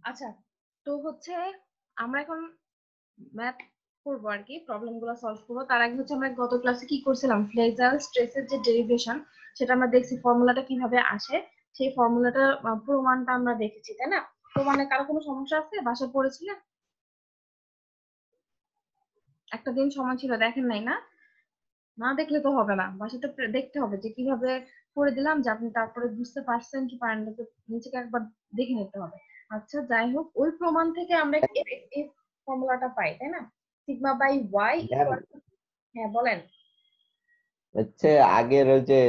আচ্ছা, তো হচ্ছে আমরা এখন ম্যাথ করবো আর কি, প্রবলেম গুলো সলভ করবো। তার আগে হচ্ছে আমরা গত ক্লাসে কি করছিলাম, ফ্লেক্সাল স্ট্রেসের যে ডেরিভেশন সেটা আমরা দেখছি, ফর্মুলাটা কিভাবে আসে সেই ফর্মুলাটা প্রমাণটা আমরা দেখেছি, তাই না? প্রমাণে কারো কোনো সমস্যা আছে? বাসায় পড়েছিলেন? একটা দিন সময় ছিল, দেখেন নাই না? না দেখলে তো হবে না, বাসাতে দেখতে হবে যে কিভাবে করে দিলাম, যে আপনি তারপরে বুঝতে পারছেন কি পারেন না, তো নিজেকে একবার দেখে নিতে হবে। আচ্ছা যাই হোক, ওই প্রমাণ থেকে আমরা এই ফর্মুলাটা পাই, তাই না? Sigma by Y ma'am, equal. হ্যাঁ বলেন। হচ্ছে আগের ওই যে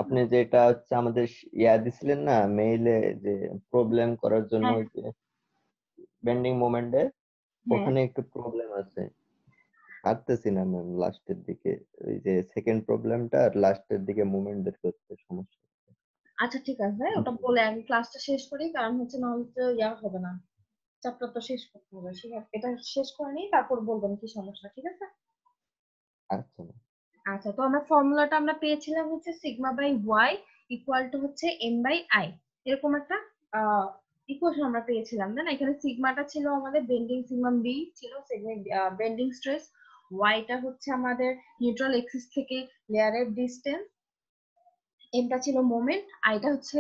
আপনি যেটা হচ্ছে আমাদের ইয়া দিছিলেন না মেইলে, যে প্রবলেম করার জন্য হ্যাঁ ওই যে বেন্ডিং মোমেন্টে, হ্যাঁ। ওখানে একটু প্রবলেম আছে। পারতেছি না ম্যাম লাস্টের দিকে, ওই যে সেকেন্ড প্রবলেমটা আর লাস্টের দিকে মুভমেন্ট বের করতে সমস্যা আচ্ছা ঠিক আছে, ওটা হচ্ছে। বলে আমি ক্লাসটা শেষ করি, কারণ হচ্ছে নাহলে তো ইয়া হবে না, চ্যাপ্টার তো শেষ করতে হবে। ঠিক আছে, এটা শেষ করে নিই, তারপর বলবেন কি সমস্যা, ঠিক আছে? আচ্ছা ma'am। আচ্ছা, তো আমরা ফর্মুলাটা আমরা পেয়েছিলাম হচ্ছে sigma by Y equal to হচ্ছে এম বাই আই, এরকম একটা ইকুয়েশন আমরা পেয়েছিলাম, তাই না? এখানে সিগমাটা ছিল আমাদের বেন্ডিং, সিগমা বি ছিল বেন্ডিং স্ট্রেস, ওয়াইটা হচ্ছে আমাদের নিউট্রাল এক্সিস থেকে লেয়ারের ডিস্টেন্স, এমটা ছিল মোমেন্ট, আইটা হচ্ছে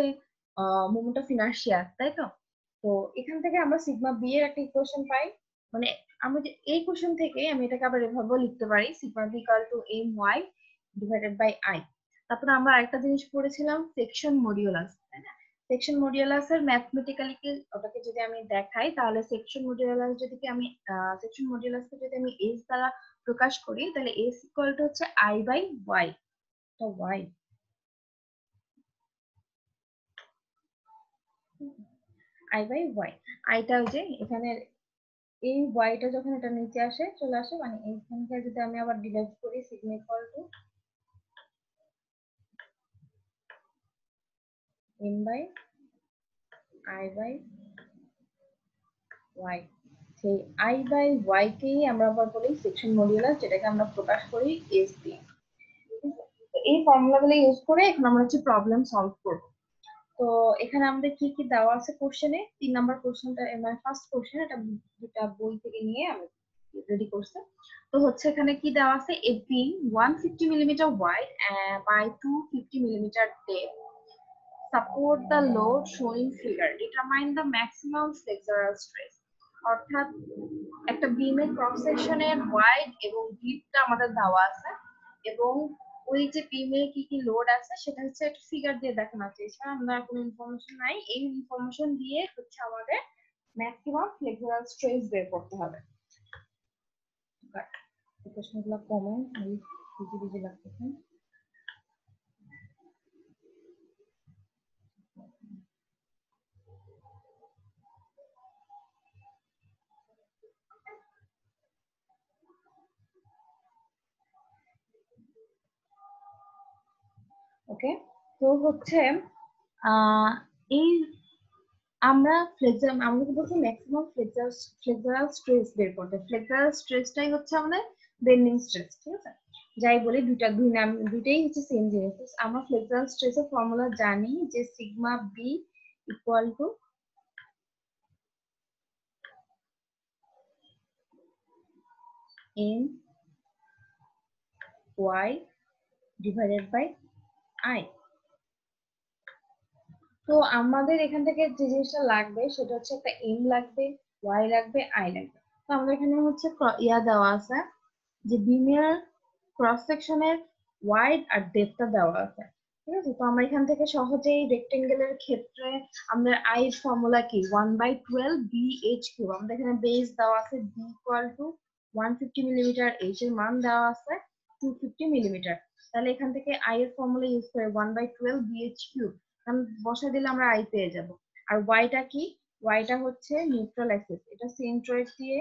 মোমেন্ট অফ ইনার্শিয়া, তাই তো? তো এখান থেকে আমরা সিগমা বি এর একটা ইকুয়েশন পাই। মানে আমরা যে এই কোশ্চেন থেকে আমি এটাকে আবার এভাবেও লিখতে পারি, sigma B equal to M Y divided by I. তারপরে আমরা আরেকটা জিনিস পড়েছিলাম, সেকশন মডিউলাস, তাই না? সেকশন মডিউলাস এর ম্যাথমেটিক্যালি ওটাকে যদি আমি দেখাই, তাহলে সেকশন মডিউলাসকে যদি আমি এস দ্বারা প্রকাশ করি, তাহলে এস ইকুয়াল টু হচ্ছে আই বাই ওয়াই। তো ওয়াই, আই বাই ওয়াই, আইটা ওই যে এখানে এই ওয়াইটা যখন এটা নিচে আসে চলে আসে, মানে এইখানকে যদি আমি আবার ডিভাইড করি, sigma equal to M by I by Y. সেই আই বাই ওয়াই কেই আমরা আবার বলি সেকশন মডিউলাস, যেটাকে আমরা প্রকাশ করি এস দিয়ে। তো এই ফর্মুলাগুলো ইউজ করে এখন আমরা হচ্ছে প্রবলেম সলভ করব। তো এখানে আমাদের কি কি দেওয়া আছে কোশ্চেনে, 3 নাম্বার কোশ্চেনটা মানে ফার্স্ট কোশ্চেন, এটা দুটা বই থেকে নিয়ে আমি রেডি করছি। তো হচ্ছে এখানে কি দেওয়া আছে, a beam 150 millimetre wide by 250 millimetre depth support the load showing figure, determine the maximum flexural stress। অর্থাৎ একটা বিমের ক্রস সেকশনের ওয়াইড এবং ডিপটা আমাদের দেওয়া আছে, এবং ওই যে বিমে কি কি লোড আছে সেটা হচ্ছে একটা ফিগার দিয়ে দেখানো আছে, এছাড়া আমরা কোনো ইনফরমেশন নাই। এই ইনফরমেশন দিয়ে হচ্ছে আমাদের ম্যাক্সিমাম ফ্লেক্সুরাল স্ট্রেস বের করতে হবে। প্রশ্নগুলো কমন, বিজি বিজি লাগতেছে। ওকে, তো হচ্ছে আহ এই আমরা কি বলছি, ম্যাক্সিমাম ফ্লেক্সুরাল স্ট্রেস বের করতে। ফ্লেক্সুরাল স্ট্রেসটাই হচ্ছে আমাদের বেন্ডিং স্ট্রেস, ঠিক আছে? যাই বলি, দুই নাম দুইটাই হচ্ছে সেম জিনিস। তো আমরা ফ্লেক্সুরাল স্ট্রেসের ফর্মুলা জানি যে sigma B equal to M Y divided by I. তো আমাদের এখান থেকে যে জিনিসটা লাগবে সেটা হচ্ছে একটা এম লাগবে, ওয়াই লাগবে, আই লাগবে। তো আমাদের এখানে হচ্ছে ইয়া দেওয়া আছে যে বিমের ক্রস সেকশনের ওয়াইড আর ডেপথটা দেওয়া আছে, ঠিক আছে? তো আমরা এখান থেকে সহজেই রেক্টেঙ্গেলের ক্ষেত্রে আমাদের আই এর ফর্মুলা কি, 1/12 BH কিউব। আমাদের এখানে বেস দেওয়া আছে B equal to 150 millimetre, H এর মান দেওয়া আছে 250 মিলিমিটার। তাহলে এখান থেকে আই এর ফর্মুলা ইউজ করে 1/12 BH কিউব বসা দিলে আমরা আই পেয়ে যাব। আর ওয়াইটা কি, ওয়াইটা হচ্ছে নিউট্রাল অ্যাক্সিস, এটা সেন্ট্রয়েড দিয়ে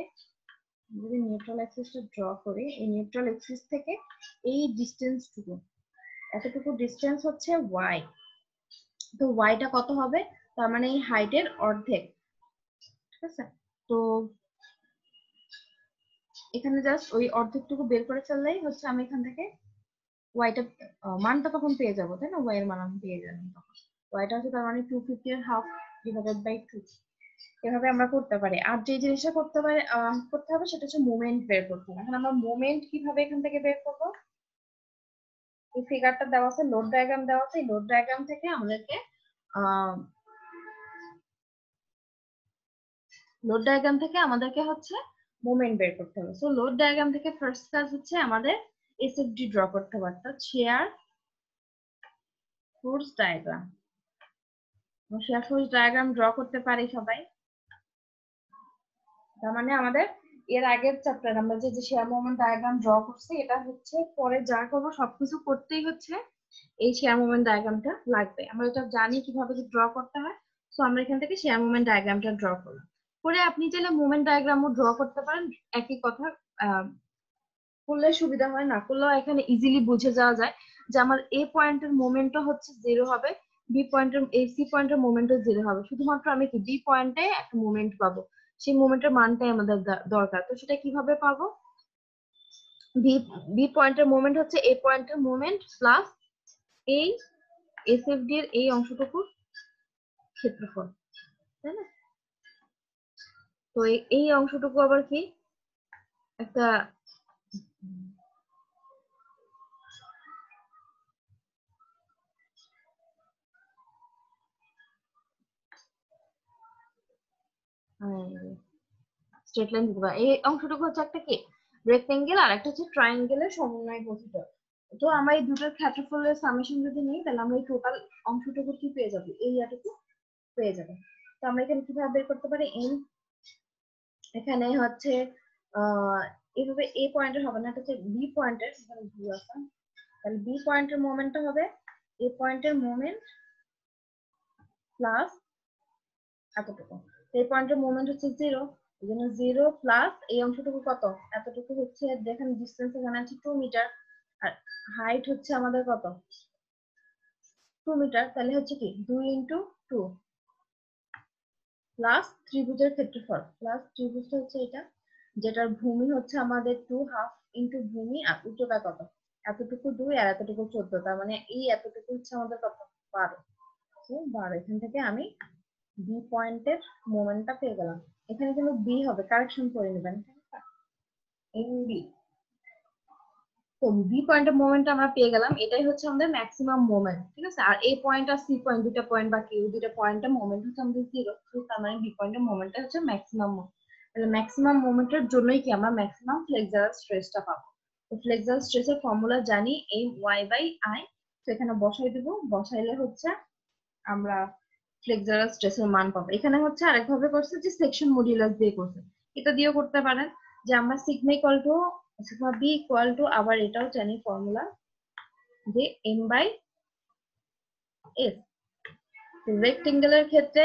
যদি নিউট্রাল অ্যাক্সিসটা ড্র করি, এই নিউট্রাল অ্যাক্সিস থেকে এই ডিস্টেন্সটুকু, এতটুকু ডিস্টেন্স হচ্ছে ওয়াই। তো ওয়াইটা কত হবে, তার মানে এই হাইটের অর্ধেক, ঠিক আছে? তো এখানে জাস্ট ওই অর্ধেকটুকু বের করে ফেললেই হচ্ছে আমি এখান থেকে ওয়াইটা মানটা তখন পেয়ে যাবো, তাই না? ওয়াই এর মান আমি পেয়ে যাবো তখন। ওয়াইটা হচ্ছে তার মানে 250 এর হাফ ডিভাইডেড বাই 2। এভাবে আমরা করতে পারি। আর যে জিনিসটা করতে হবে সেটা হচ্ছে মোমেন্ট বের করতে হবে। এখন আমরা মোমেন্ট কিভাবে এখান থেকে বের করবো? এই ফিগারটা দেওয়া আছে, লোড ডায়াগ্রাম দেওয়া আছে, এই লোড ডায়াগ্রাম থেকে আমাদেরকে হচ্ছে মোমেন্ট বের করতে হবে। সো লোড ডায়াগ্রাম থেকে ফার্স্ট কাজ হচ্ছে আমাদের এসএফডি ড্র করতে হবে, অর্থাৎ share force diagram. Share force diagram draw করতে পারি সবাই। তার মানে আমাদের এর আগের চ্যাপ্টার আমরা যে শেয়ার মোমেন্ট ডায়াগ্রাম ড্র করছি, এটা হচ্ছে পরে যা করবো সবকিছু করতেই হচ্ছে এই শেয়ার মোমেন্ট ডায়াগ্রামটা লাগবে। আমরা এটা জানি কিভাবে ড্র করতে হয়। সো আমরা এখান থেকে শেয়ার মোমেন্ট ডায়াগ্রামটা ড্র করলাম। পরে আপনি চাইলে মোমেন্ট ডায়াগ্রামও ড্র করতে পারেন, একই কথা। করলে সুবিধা হয়, না করলেও এখানে ইজিলি বুঝে যাওয়া যায় যে আমার এ পয়েন্টের মোমেন্টও হচ্ছে 0 হবে, বি পয়েন্টের সি পয়েন্টের মোমেন্টও 0 হবে। শুধুমাত্র আমি কি বি পয়েন্টে একটা মোমেন্ট পাবো, সেই মোমেন্টের মানটাই আমাদের দরকার। তো সেটা কিভাবে পাবো? বি পয়েন্টের মোমেন্ট হচ্ছে এ পয়েন্টের মোমেন্ট প্লাস এই এসএফডি এর এই অংশটুকুর ক্ষেত্রফল, তাই না? তো এই অংশটুকু আবার কি একটা স্ট্রেট লাইন দিতে পারি। এই অংশটুকু হচ্ছে একটা কি রেক্টেঙ্গেল, আর একটা হচ্ছে ট্রায়াঙ্গেলের সমন্বয় গঠিত। তো আমরা এই দুটোর ক্ষেত্রফলের সামেশন যদি নিই, তাহলে আমরা এই টোটাল অংশটুকু কি পেয়ে যাবো, এই এতটুকু পেয়ে যাবে। তো আমরা এখানে কিভাবে বের করতে পারি? এখানে হচ্ছে এইভাবে এ পয়েন্টের হবে না, এটা হচ্ছে বি পয়েন্টের, এখানে বি আছে, তাহলে বি পয়েন্টের মোমেন্টটা হবে এ পয়েন্টের মোমেন্ট প্লাস এতটুকু। এই পয়েন্টের মোমেন্ট হচ্ছে 0, এই জন্য 0 প্লাস এই অংশটুকু কত, এতটুকু হচ্ছে, দেখেন ডিসটেন্স এখানে আছে 2 মিটার, আর হাইট হচ্ছে আমাদের কত 2 মিটার, তাহলে হচ্ছে কি 2 ইন্টু 2 প্লাস ত্রিভুজের ক্ষেত্রফল, প্লাস ত্রিভুজটা হচ্ছে এটা, যেটার ভূমি হচ্ছে আমাদের 2 হাফ ইন্টু ভূমি, আর উচ্চতা কত, এতটুকু 2 আর এতটুকু 14, তার মানে এই এতটুকু হচ্ছে আমাদের কত 12। 12, এখান থেকে আমি বি পয়েন্টের মোমেন্টটা পেয়ে গেলাম। এখানে কিন্তু বি হবে, কারেকশন করে নেবেন, এমবি। তো বি পয়েন্টের মোমেন্ট আমরা পেয়ে গেলাম, এটাই হচ্ছে আমাদের ম্যাক্সিমাম মোমেন্ট, ঠিক আছে। আর এ পয়েন্ট আর সি পয়েন্ট, দুটো পয়েন্ট বা কিউ দুটো পয়েন্টের মোমেন্ট হচ্ছে আমাদের 0, তার মানে বি পয়েন্টের মোমেন্টটা হচ্ছে ম্যাক্সিমাম। তাহলে ম্যাক্সিমাম মোমেন্টের জন্যই কি আমরা ম্যাক্সিমাম ফ্লেক্সারাল স্ট্রেসটা পাবো। তো ফ্লেক্সারাল স্ট্রেসের ফর্মুলা জানি এই ওয়াই বাই আই, তো এখানে বসাই দেব, বসাইলে হচ্ছে আমরা ফ্লেক্সারাল স্ট্রেসের মান পাবো। এখানে হচ্ছে আরেকভাবে করছে যে সেকশন মডুলাস দিয়ে করছে, এটা দিয়েও করতে পারেন, যে আমরা sigma equal to sigma B equal to, আবার এটাও জানি ফর্মুলা যে এম বাই এস। রেক্টেঙ্গেলের ক্ষেত্রে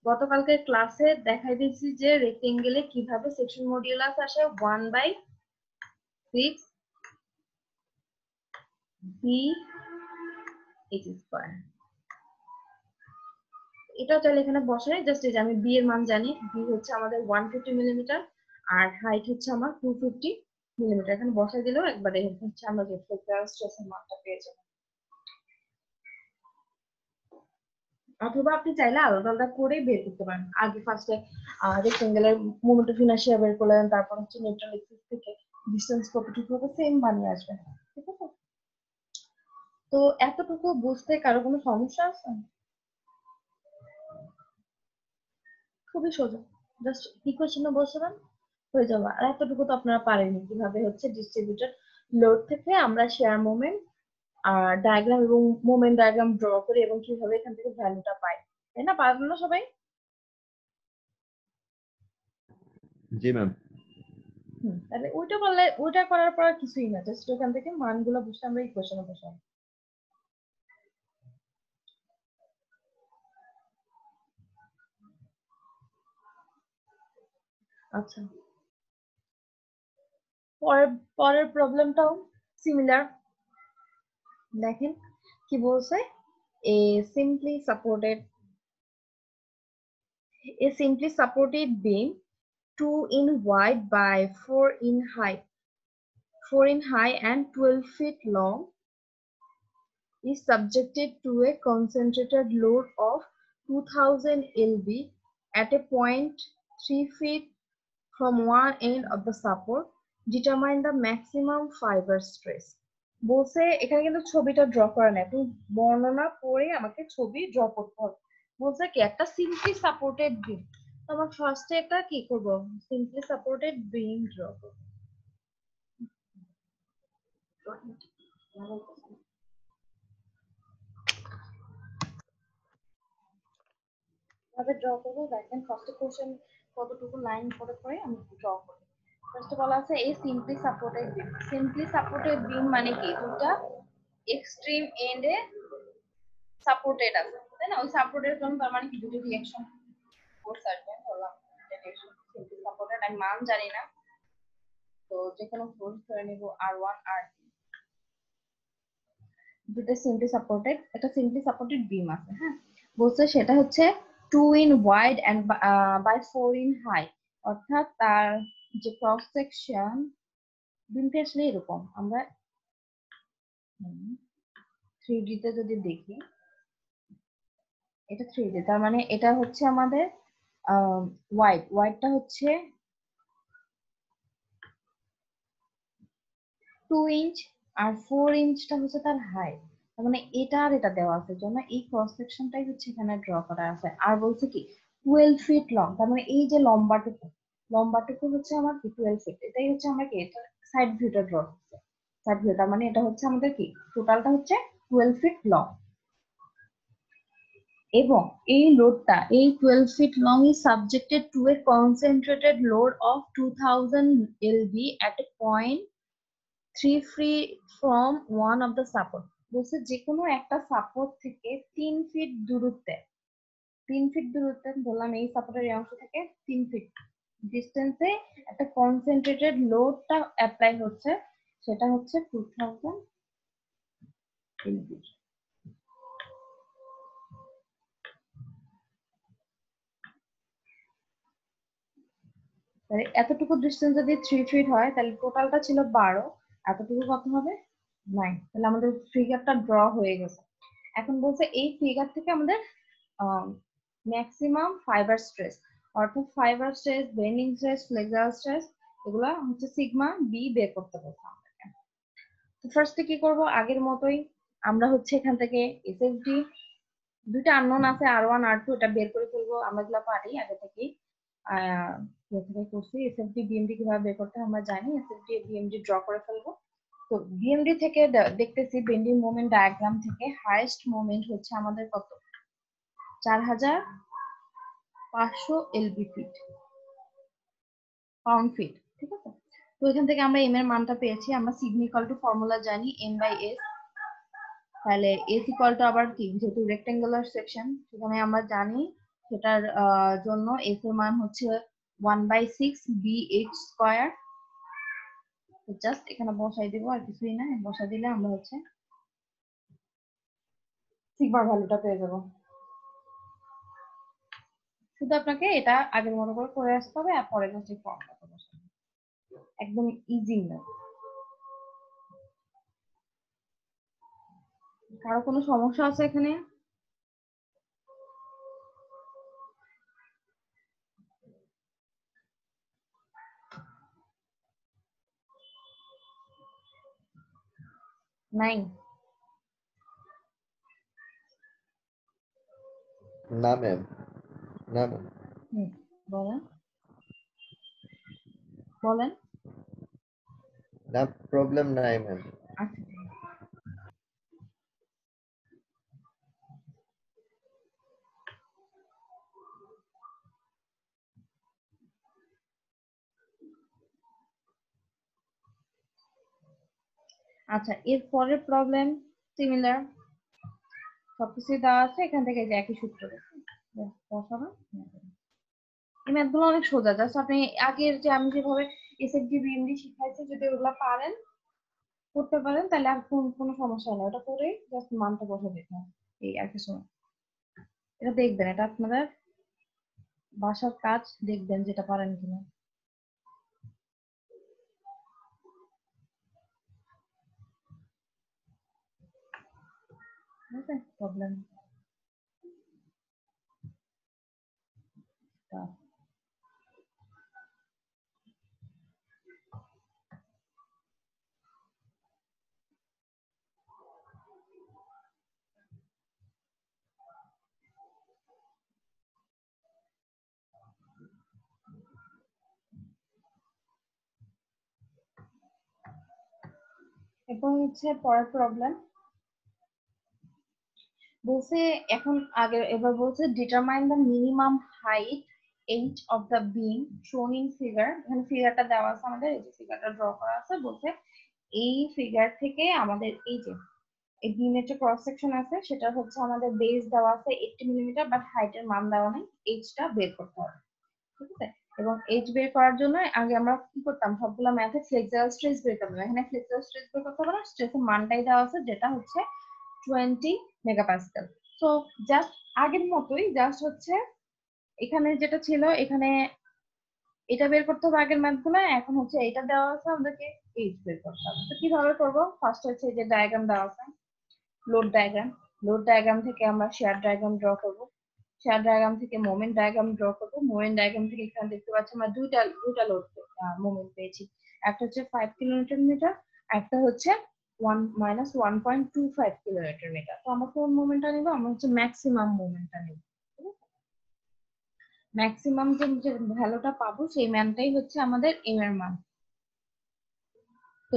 গতকালকে ক্লাসে দেখাই দিয়েছি যে রেক্টেঙ্গেলে কিভাবে সেকশন মডুলাস আসে 1/6 বি এইচ স্কয়ার। এটা চাইলে এখানে বসাই, জাস্ট এই যে আমি বি এর মান জানি, বি হচ্ছে আমাদের 150 মিলিমিটার, আর হাইট হচ্ছে আমার 250 মিলিমিটার। এখানে বসাই দিলেও একবারে হচ্ছে আমরা যে ফ্লেক্সারাল স্ট্রেসের মানটা পেয়ে যাবো। অথবা আপনি চাইলে আলাদা আলাদা করে বের করতে পারেন। আগে ফার্স্টে রেক্টেঙ্গেলের মোমেন্ট অফ ইনার্শিয়া বের করলেন, তারপর হচ্ছে নিউট্রাল এক্সিস থেকে ডিসটেন্স কতটুকু হবে সেম বানিয়ে আসবে, ঠিক আছে। তো এতটুকু বুঝতে কারো কোনো সমস্যা আছে? খুবই সোজা, জাস্ট ইকুয়েশনে বসাবেন, হয়ে যাবে। আর এতটুকু তো আপনারা পারেননি, কিভাবে হচ্ছে ডিস্ট্রিবিউটেড লোড থেকে আমরা শেয়ার মোমেন্ট আর ডায়াগ্রাম এবং মোমেন্ট ডায়াগ্রাম ড্র করি, এবং কিভাবে এখান থেকে ভ্যালুটা পাই, তাই না? পারলো না সবাই? জি ম্যাম। তাহলে ওইটা করলে, ওইটা করার পর আর কিছুই না, জাস্ট ওখান থেকে মানগুলো বসে আমরা ইকুয়েশনে বসাবো। আচ্ছা, পরের পরের প্রবলেমটাও সিমিলার। দেখেন কি বলছে, a simply supported beam 2 in wide by 4 in high and 12 feet long is subjected to a concentrated load of 2000 lb at a point 3 feet from one end of the support, determine the maximum fiber stress. বলছে এখানে কিন্তু ছবিটা draw করা নাই, তুমি বর্ণনা পড়ে আমাকে ছবি ড্র করতে হবে। বলছে কি একটা সিম্পলি সাপোর্টেড বিম, তো আমরা ফার্স্টে একটা কি করব, সিম্পলি সাপোর্টেড বিম ড্র করব। কিভাবে ড্র করবো দেখেন, ফার্স্ট কোশ্চেন কতটুকু লাইন করে করে আমি ড্র করব। ফার্স্ট বলা আছে এই সিম্পলি সাপোর্টেড বিম। সিম্পলি সাপোর্টেড বিম মানে কি, দুটো এক্সট্রিম এন্ডে সাপোর্টেড আছে, তাই না? ওই সাপোর্টের জন্য তার মানে কি দুটো রিঅ্যাকশন ফোর্স আসবে, ধরলাম সিম্পলি সাপোর্টেড, আমি মান জানি না, তো যে কোনো ফোর্স ধরে নিব R1 R2, দুটো সিম্পলি সাপোর্টেড, একটা সিম্পলি সাপোর্টেড বিম আছে। হ্যাঁ, বলছে সেটা হচ্ছে 2 in wide and by 4 in height, অর্থাৎ তার যে ক্রস সেকশন, বিমটা আসলে এরকম, আমরা 3D তে যদি দেখি, এটা 3D, তার মানে এটা হচ্ছে আমাদের ওয়াইডটা হচ্ছে 2 ইঞ্চ, আর 4 ইঞ্চটা হচ্ছে তার হাইট। তার মানে এটা আর এটা দেওয়া আছে জন্য এই ক্রস সেকশনটাই হচ্ছে এখানে ড্র করা আছে। আর বলছে কি 12 ফিট লং, তার মানে এই যে লম্বাটুকু হচ্ছে আমার কি 12 ফিট, এটাই হচ্ছে আমরা কি এটা সাইড ভিউটা ড্র করছি, সাইড ভিউ, তার মানে এটা হচ্ছে আমাদের কি টোটালটা হচ্ছে 12 ফিট লং। এবং এই লোডটা, এই 12 feet long is subjected to a concentrated load of 2000 lb at a point 3 feet from one of the support। বলছে যে কোনো একটা সাপোর্ট থেকে 3 ফিট দূরত্বে, 3 ফিট দূরত্বে বললাম, এই সাপোর্টের এই অংশ থেকে 3 ফিট ডিস্টেন্সে একটা কনসেন্ট্রেটেড লোডটা অ্যাপ্লাই হচ্ছে, সেটা হচ্ছে 2000 lb। তাহলে এতটুকু ডিস্টেন্স যদি 3 ফিট হয়, তাহলে টোটালটা ছিল 12, এতটুকু কত হবে 9। তাহলে আমাদের ফিগারটা ড্র হয়ে গেছে। এখন বলছে এই ফিগার থেকে আমাদের ম্যাক্সিমাম ফাইবার স্ট্রেস, অর্থাৎ fibre stress, bending stress, flexor stress, এগুলা হচ্ছে সিগমা বি বের করতে বলছে আমাদেরকে। তো ফার্স্টে কি করব, আগের মতোই আমরা হচ্ছে এখান থেকে এসএফডি, দুইটা আননোন আছে R1 R2, এটা বের করে ফেলবো, আমরা এগুলো পারি আগে থেকেই করছি। এসএফডি বিএমডি কিভাবে বের করতে আমরা জানি, এসএফডি বিএমডি ড্র করে ফেলবো। তো বিএমডি থেকে দেখতেছি বেন্ডিং মোমেন্ট ডায়াগ্রাম থেকে হাইয়েস্ট মোমেন্ট হচ্ছে আমাদের কত 4500 এলবি ফিট, পাউন্ড ফিট, ঠিক আছে। তো এখান থেকে আমরা এম এর মানটা পেয়েছি, আমরা সিগমা ইকুয়াল টু ফর্মুলা জানি M/S, তাহলে এস ইকুয়াল টু আবার কি, যেহেতু রেক্টেঙ্গুলার সেকশন সেখানে আমরা জানি সেটার জন্য এস এর মান হচ্ছে 1/6 BH স্কয়ার। জাস্ট এখানে বসাই দিব, আর কিছুই না, বসা দিলে আমরা হচ্ছে সিগমার ভ্যালুটা পেয়ে যাবো। শুধু আপনাকে এটা আগের মতো করে করে আসতে হবে, আর পরে হচ্ছে ফর্মুলাটা বসাবো, একদম ইজি না। কারো কোনো সমস্যা আছে এখানে? নাই? না ম্যাম, না ম্যাম, বলেন বলেন। না প্রবলেম নাই ম্যাম। আচ্ছা, আচ্ছা, এর পরের প্রবলেম সিমিলার, সবকিছু দেওয়া আছে, এখান থেকে যে একই সূত্র বসানো। এই ম্যাথগুলো অনেক সোজা, জাস্ট আপনি আগের যে আমি যেভাবে এসএফডি বিএমডি শিখাইছি, যদি ওগুলো পারেন করতে পারেন, তাহলে আর কোনো সমস্যা নেই, ওটা করে জাস্ট মানটা বসে দিতে হবে, এই আর কিছু না। এটা দেখবেন, এটা আপনাদের বাসার কাজ, দেখবেন যেটা পারেন কিনা, ঠিক আছে? প্রবলেম এবং হচ্ছে পরের প্রবলেম বলছে এখন আগে এবার বলছে determine the minimum height H of the বিম শোন ইন ফিগার। এখানে ফিগারটা দেওয়া আছে আমাদের, এই যে ফিগারটা ড্র করা আছে। বলছে এই ফিগার থেকে আমাদের এই যে এই বিমের যে ক্রস সেকশন আছে সেটা হচ্ছে আমাদের বেস দেওয়া আছে 80 মিলিমিটার, বাট হাইটের মান দেওয়া নেই, এইচটা বের করতে হবে। ঠিক আছে, এবং এইচ বের করার জন্য আগে আমরা কি করতাম, সবগুলো ম্যাথে ফ্লেক্সুরাল স্ট্রেস বের করতাম। এখানে ফ্লেক্সুরাল স্ট্রেস বের করতে হবে না, স্ট্রেসের মানটাই দেওয়া আছে যেটা হচ্ছে 20 মেগাপাস্কেল। তো জাস্ট আগের মতোই, জাস্ট হচ্ছে এখানে যেটা ছিল এখানে এটা বের করতে হবে আগের ম্যাথগুলো, এখন হচ্ছে এটা দেওয়া আছে আমাদেরকে এইচ বের করতে হবে। তো কিভাবে করব, ফার্স্ট হচ্ছে যে ডায়াগ্রাম দেওয়া আছে লোড ডায়াগ্রাম, লোড ডায়াগ্রাম থেকে আমরা শেয়ার ডায়াগ্রাম ড্র করব, শেয়ার ডায়াগ্রাম থেকে মোমেন্ট ডায়াগ্রাম ড্র করব, মোমেন্ট ডায়াগ্রাম থেকে এখানে দেখতে পাচ্ছি আমরা দুইটা লোড মোমেন্ট পেয়েছি, একটা হচ্ছে 5 কিলোমিটার মিটার, একটা হচ্ছে 1 - 1.25 কিলোমিটার। তো আমরা কোন মোমেন্টটা নিব, আমরা হচ্ছে ম্যাক্সিমাম মোমেন্টটা নিব। ম্যাক্সিমাম যে ভ্যালুটা পাবো সেই মানটাই হচ্ছে আমাদের এম এর মান। তো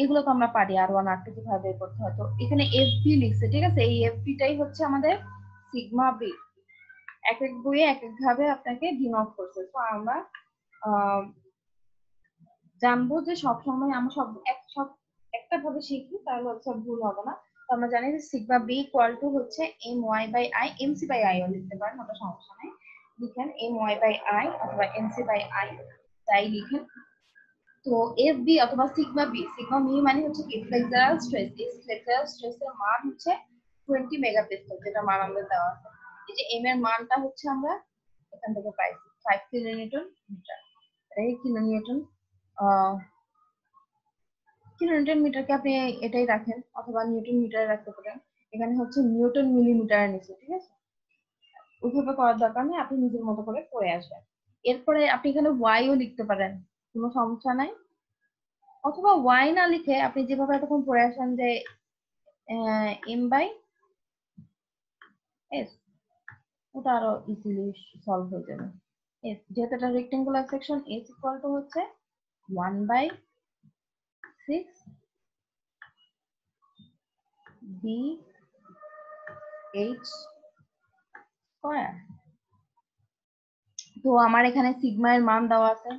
এগুলোকে আমরা পারি আর1 আর2 কিভাবে বের করতে হয়। তো এখানে এফবি লিখছে, ঠিক আছে, এই এফবিটাই হচ্ছে আমাদের সিগমা বি। এক এক বইয়ে এক এক ভাবে আপনাকে ডিনোট করছে। তো আমরা জানবো যে সবসময় আমরা সব একটা ভাবে শিখি, তাহলে হচ্ছে ভুল হবে না। তো আমরা জানি যে সিগমা বি ইকুয়াল টু হচ্ছে M Y by I, M C by I ও লিখতে পারেন, ওটা সমস্যা নেই। লিখেন এম ওয়াই বাই আই অথবা এম সি বাই আই, তাই লিখেন। তো এফ বি অথবা সিগমা বি, সিগমা বি মানে হচ্ছে কি ফ্লেক্সুরাল স্ট্রেস, এই ফ্লেক্সুরাল স্ট্রেসের মান হচ্ছে 20 মেগাপাস্কেল, যেটা মান আমাদের দেওয়া আছে। এই যে এম এর মানটা হচ্ছে আমরা এখান থেকে পাইছি 5 কিলোনিউটন মিটার। এই কিলোনিউটন কিলোনিউটন মিটারকে আপনি এটাই রাখেন অথবা নিউটন মিটারে রাখতে পারেন। এখানে হচ্ছে নিউটন মিলিমিটার নিচে, ঠিক আছে, ওইভাবে করার দরকার নেই, আপনি নিজের মতো করে করে আসবেন। এরপরে আপনি এখানে ওয়াইও লিখতে পারেন, কোনো সমস্যা নাই, অথবা ওয়াই না লিখে আপনি যেভাবে এতক্ষণ পড়ে আসেন যে এম বাই এস, ওটা আরো ইজিলি সলভ হয়ে যাবে। এস যেহেতু এটা rectangular section, S equal to হচ্ছে 1/6 বি এইচ স্কয়ার। তো আমার এখানে সিগমা এর মান দেওয়া আছে,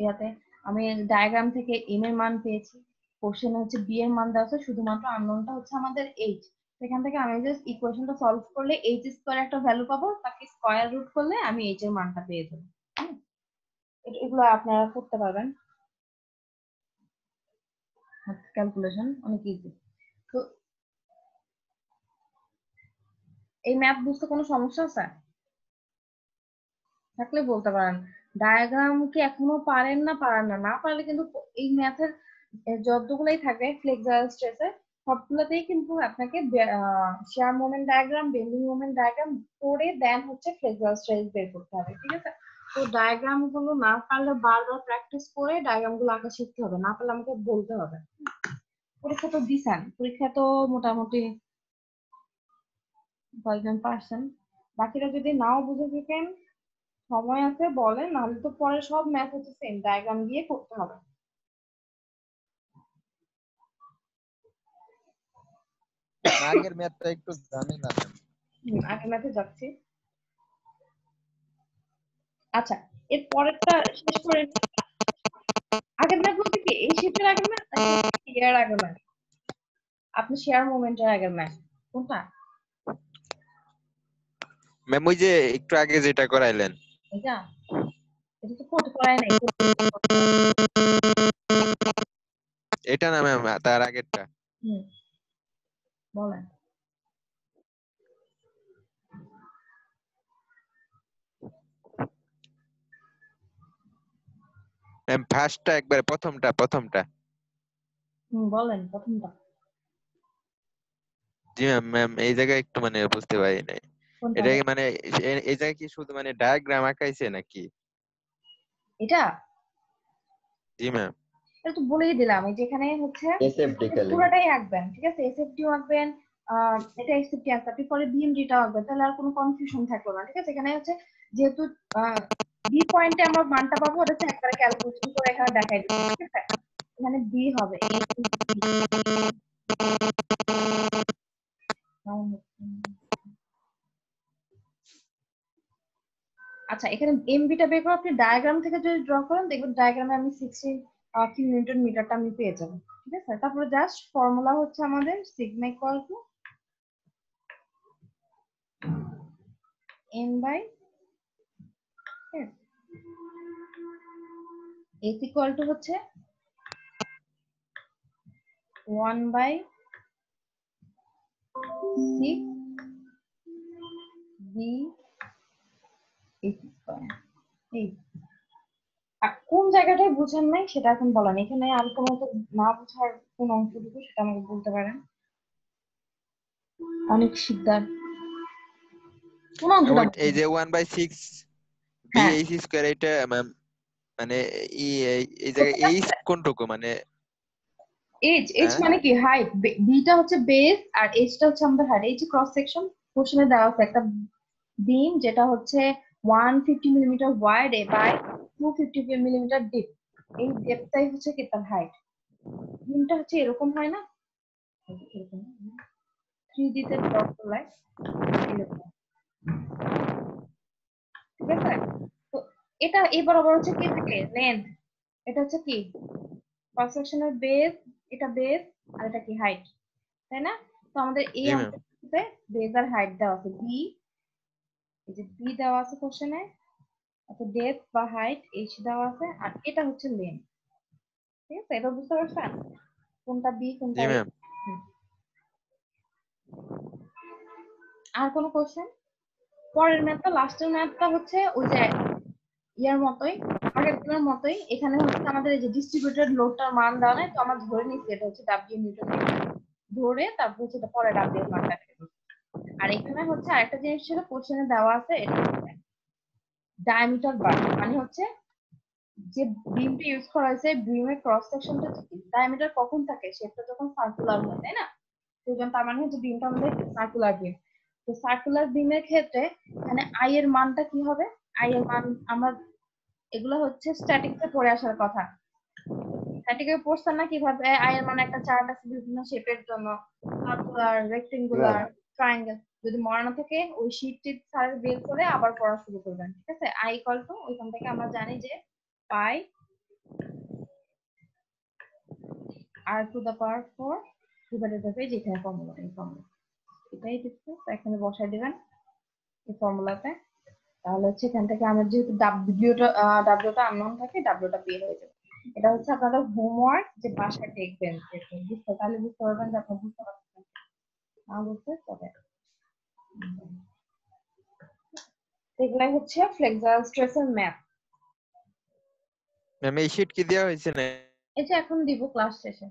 ইয়াতে আমি ডায়াগ্রাম থেকে এম এর মান পেয়েছি, কোশ্চেন হচ্ছে বি এর মান দেওয়া আছে, শুধুমাত্র আননোনটা হচ্ছে আমাদের এইচ। সেখান থেকে আমি জাস্ট ইকুয়েশনটা সলভ করলে এইচ স্কয়ার একটা ভ্যালু পাবো, তাকে স্কয়ার রুট করলে আমি এইচ এর মানটা পেয়ে যাবো। এগুলো আপনারা করতে পারবেন, ক্যালকুলেশন অনেক ইজি। তো এই ম্যাথ বুঝতে কোনো সমস্যা আছে থাকলে বলতে পারেন। ডায়াগ্রাম কি এখনো পারেন না, না পারলে কিন্তু এই ম্যাথের যতগুলাই থাকবে ফ্লেক্সুরাল স্ট্রেসের সবগুলোতেই কিন্তু আপনাকে share moment diagram, bending moment diagram করে দেন হচ্ছে ফ্লেক্সুরাল স্ট্রেস বের করতে হবে, ঠিক আছে। তো ডায়াগ্রাম গুলো না পারলে বারবার প্র্যাকটিস করে ডায়াগ্রাম গুলো আঁকা শিখতে হবে, না পারলে আমাকে বলতে হবে। পরীক্ষা তো দিছেন, পরীক্ষা তো মোটামুটি কয়েকজন পারছেন, বাকিরা যদি নাও বুঝে থাকেন সময় আছে বলেন, নাহলে তো পরে সব ম্যাথ হচ্ছে সেম ডায়াগ্রাম দিয়ে করতে হবে। আগের ম্যাথটা একটু জানি না। আগের ম্যাথে যাচ্ছি। আচ্ছা, এর পরেরটা শেষ করে নিই। আগের ম্যাথ বলতে কি এই শিফটের আগের ম্যাথ নাকি এর আগের ম্যাথ? আপনি শেয়ার মোমেন্টের আগের ম্যাথ কোনটা? ম্যাম ওই যে একটু আগে যেটা করাইলেন এটা এটা তো করতে করাই নাই। এটা না ম্যাম, তার আগেরটা। হুম, বলেন। ম্যাম ফার্স্টটা একবারে প্রথমটা। বলেন প্রথমটা। জি ম্যাম, এই জায়গায় একটু মানে বুঝতে পারি নাই। কোনটা এটা কি মানে এই জায়গায় কি শুধু মানে ডায়াগ্রাম আঁকাইছে নাকি? এটা জি ম্যাম। এটা তো বলেই দিলাম, এই যেখানে হচ্ছে এসএফডি আপনি খালি। পুরোটাই আঁকবেন, ঠিক আছে? এসএফডিও আঁকবেন, এটা এসএফডি আঁকবেন, আপনি পরে বিএমডিটাও আঁকবেন, তাহলে আর কোনো কনফিউশন থাকলো না, ঠিক আছে? এখানে হচ্ছে যেহেতু বি পয়েন্টে আমরা মানটা পাবো, ওটা হচ্ছে একবারে ক্যালকুলেশন করে এখানে দেখাই দিচ্ছি, ঠিক আছে? এখানে বি হবে এ আচ্ছা, এখানে এমবিটা বের করে আপনি ডায়াগ্রাম থেকে যদি ড্র করেন, দেখবেন ডায়াগ্রামে আমি 16 কিলোনিউটন মিটারটা আমি পেয়ে যাবো, ঠিক আছে? তারপরে জাস্ট ফর্মুলা হচ্ছে আমাদের sigma equal to n by s, s equal to হচ্ছে 1 বাই 6 b s স্কয়ার। এই আর কোন জায়গাটায় বুঝেন নাই সেটা এখন বলেন, এখানে আর কোনো তো না বুঝার কোন অংশটুকু সেটা আমাকে বলতে পারেন। অনেক শিকদার কোন অংশটা এই বুঝেন? যে 1/6 হ্যাঁ, bh স্কয়ার এটা ম্যাম মানে এই জায়গায় এইচ কোনটুকু মানে এইচ এইচ হ্যাঁ মানে কি হাইট, বিটা হচ্ছে বেস আর এইচটা হচ্ছে আমাদের হাইট। এই যে ক্রস সেকশন কোশ্চেনে দেওয়া আছে একটা বিম যেটা হচ্ছে 150 millimetre wide by 250 millimetre deep, এই ডেপটাই হচ্ছে কি তার হাইট। বিমটা হচ্ছে এরকম হয় না, এরকম 3D তে ড্র করলে এরকম, ঠিক আছে? তো এটা এই বরাবর হচ্ছে কি থাকে লেন্থ, এটা হচ্ছে কি ক্রস সেকশনের বেস, এটা বেস আর এটা কি হাইট, তাই না? তো আমাদের এই জি ম্যাম। অঙ্কটাতে বেস আর হাইট দেওয়া আছে বি, এই যে বি দেওয়া আছে কোশ্চেনে, আচ্ছা ডেপথ বা হাইট এইচ দেওয়া আছে, আর এটা হচ্ছে লেন্থ, ঠিক আছে? এটা বুঝতে পারছেন কোনটা বি কোনটা জি এ? ম্যাম। আর কোনো কোশ্চেন? পরের ম্যাথটা লাস্টের ম্যাথটা হচ্ছে ওই যে ইয়ার মতোই, আগের দিনের মতোই। এখানে হচ্ছে আমাদের এই যে ডিস্ট্রিবিউটেড লোডটার মান দেওয়া নাই, তো আমরা ধরে নিচ্ছি এটা হচ্ছে ডাব্লিউ নিউটন মিটার, ধরে তারপর হচ্ছে এটা পরে ডাব্লিউ এর মানটা রেখে দিচ্ছি। আর এখানে হচ্ছে আরেকটা জিনিস ছিল কোশ্চেনে দেওয়া আছে, এটা হচ্ছে ডায়ামিটার বার, মানে হচ্ছে যে বিমটা ইউজ করা হয়েছে বিমের ক্রস সেকশনটা কি ডায়ামিটার কখন থাকে, সেটা যখন সার্কুলার হয়, তাই না? তো তার মানে হচ্ছে বিমটা আমাদের সার্কুলার বিম। তো সার্কুলার বিমের ক্ষেত্রে এখানে আই এর মানটা কি হবে? আই এর মান আমরা এগুলো হচ্ছে স্ট্যাটিক্সে পড়ে আসার কথা, স্ট্যাটিকে পড়ছেন না কিভাবে আই এর মান একটা চার্ট আছে বিভিন্ন শেপের জন্য, সার্কুলার, রেক্টেঙ্গুলার, ট্রায়াঙ্গেল। যদি মনে না থাকে ওই শীটটি স্যার বের করে আবার পড়া শুরু করবেন, ঠিক আছে? আই ইকুয়াল টু ওইখান থেকে আমরা জানি যে pi r to the power 4 divided by যেখানে ফর্মুলা, এই ফর্মুলা এটাই দিচ্ছে, এখানে বসাই দিবেন এই ফর্মুলাতে। তাহলে হচ্ছে এখান থেকে আমার যেহেতু ডাব্লিউটা আননোন থাকে, ডাব্লিউটা বের হয়ে যাবে। এটা হচ্ছে আপনাদের হোমওয়ার্ক, যে বাসায় দেখবেন, বুঝতে তাহলে বুঝতে পারবেন যে আপনি বুঝতে পারছেন, না বুঝতে তবে এগুলাই হচ্ছে ফ্লেক্সার স্ট্রেসের ম্যাথ। ম্যাম এই শীট কি দেওয়া হয়েছে না? এই যে এখন দিব ক্লাস শেষে।